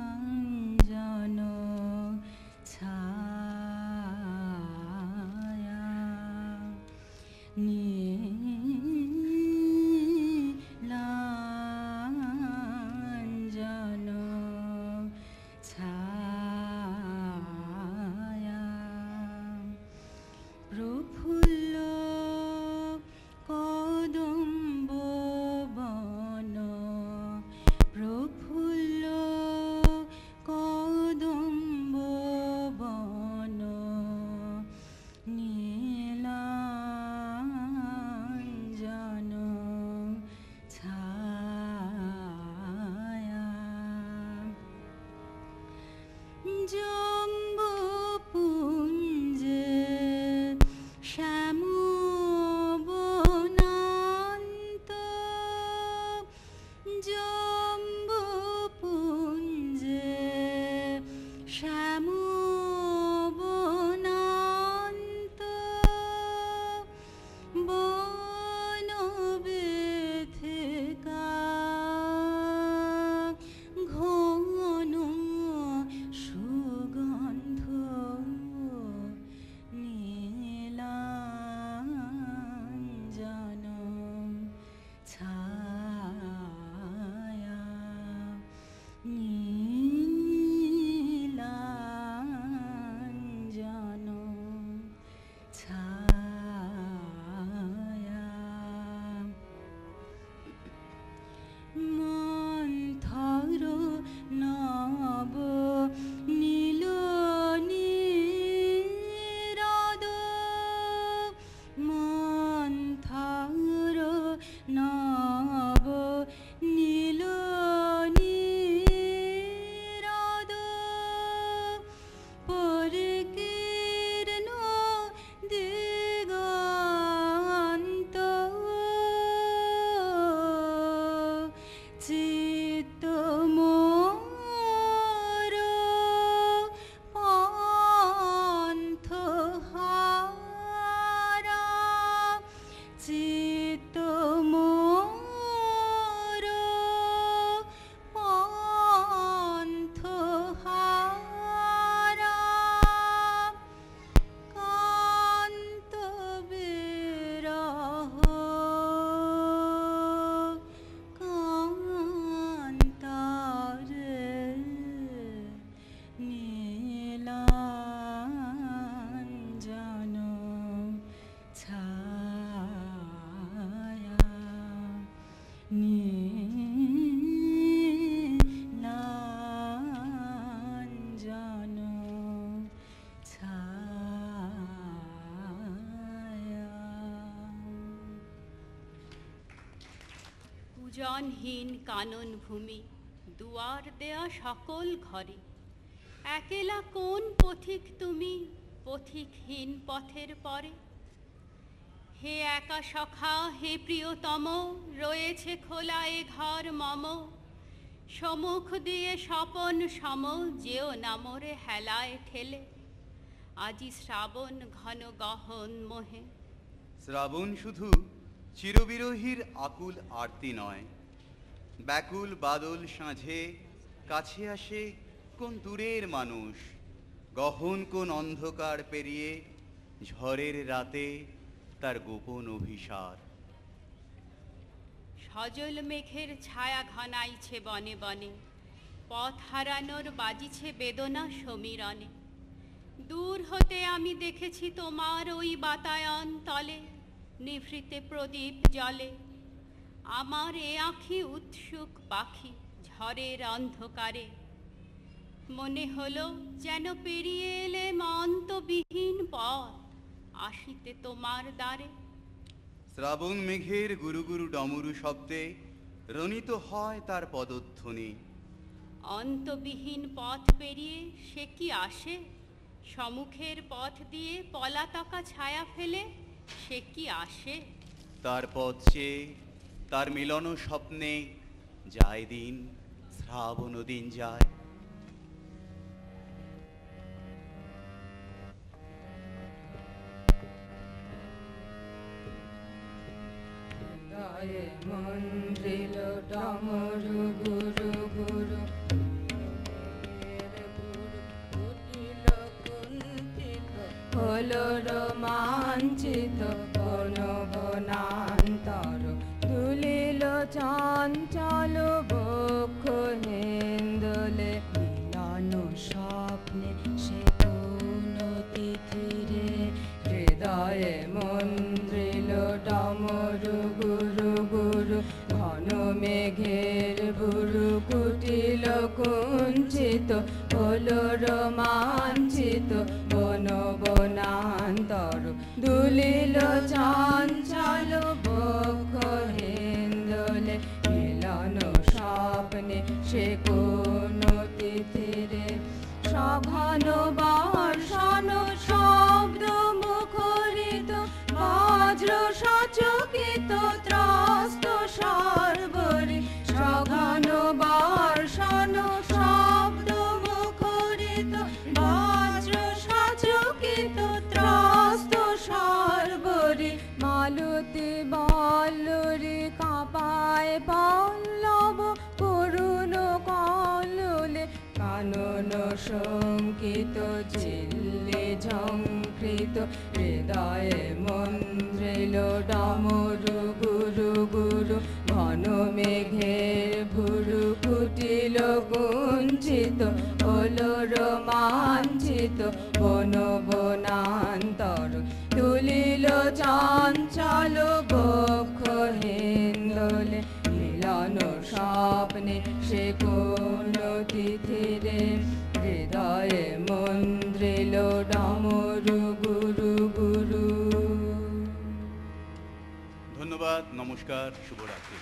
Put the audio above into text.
নীলাঞ্জন ছায়া নীলাঞ্জন ছায়া প্রফুল্ল কদম্ব বন প্রফুল্ল কদম্ব বন নীলাঞ্জন ছায়া জম্বুপুঞ্জে শ্যামবনান্ত জম্বুপুঞ্জে শ্যামবনান্ত বনবেথিকা ঘন সুগন্ধ নীলাঞ্জন ছায়া নীলাঞ্জন ছায়া মন্থর নব নীল নীরদ মন্থর নব নীল নীরদ পরিকীর্ণ দিগন্ত চিত্ত মোর পন্থহারা চিত্ত মোর পন্থহারা কান্ত বিরহ কান্তারে নীলাঞ্জন ছায়া নীলাঞ্জন ছায়া পূজনহীন কানন ভূমি দুয়ার দেয়া সকল ঘরে একেলা কোন পথিক তুমি পথিকহীন পথের পরে হে একা সখা হে প্রিয়তম রয়েছে খোলা এ ঘর মম সম্মুখ দিয়ে স্বপন সম যেও নামরে হেলায় ঠেলে আজি শ্রাবণ ঘন গহন মোহে শ্রাবণ শুধু চিরবিরহীর আকুল আরতি নয় ব্যাকুল বাদল সাঁঝে কাছে আসে কোন দূরের মানুষ গহন কোন অন্ধকার পেরিয়ে ঝড়ের রাতে তার গোপন অভিসার সজল মেঘের ছায়া ঘনাইছে বনে বনে পথ হারানোর বাজিছে বেদনা সমীরণে দূর হতে আমি দেখেছি তোমার ওই বাতায়ন তলে নিভৃতে প্রদীপ জলে আমার এ আঁখি উৎসুক পাখি ঝড়ের অন্ধকারে মনে হলো যেন পেরিয়ে এলে মন্তবিহীন পথ আসিতে তোমার দ্বারে শ্রাবণ মেঘের গুরু গুরু ডমরু শব্দে রনিত হয় তার পদধ্বনি অন্তবিহীন পথ পেরিয়ে সে কি আসে সম্মুখের পথ দিয়ে পলাতকা ছায়া ফেলে সে কি আসে তার পথ চেয়ে তার মিলন স্বপ্নে যায় দিন শ্রাবণ দিন যায় হৃদয়ে মন্দ্রিল ডমরু গুরু গুরু হলো রোমাঞ্চিত বন বনান্তর তুলিল চঞ্চল বক্ষ হেন্দলে মিলন স্বপ্নে সে কোন তিথিরে হৃদয়ে মন্দ্রিল ডমরু গুরু গুরু ঘন মেঘের বুরু কুটিল কুঞ্চিত হলো রোমাঞ্চিত বন বনান্তর দুলিল চঞ্চল বক্ষ হেন্দলে মিলন স্বপ্নে সে কোন তিথিরে সঘন বর্ষণ শব্দ মুখরিত বজ্র সচকিত ত্রস্ত সর্বরি সঘন বর্ষণ শব্দ মুখরিত বজ্র সচকিত ত্রস্ত সর্বরি মালতী বল্লরি কাঁপায় পল্লব করুণ কল্লোলে কানন শঙ্কিত ঝিল্লি ঝঙ্কৃত হৃদয়ে মন্দ্রিল ডমরু গুরু গুরু ঘন মেঘের ভুরু কুটিল কুঞ্চিত হলো রোমাঞ্চিত বন বনান্তর তুলিল চঞ্চল বক্ষ হেন্দলে মিলন স্বপ্নে সে কোন তিথিরে হৃদয়ে মন্দ্রিল ডমরু গুরু গুরু। ধন্যবাদ, নমস্কার, শুভরাত্রি।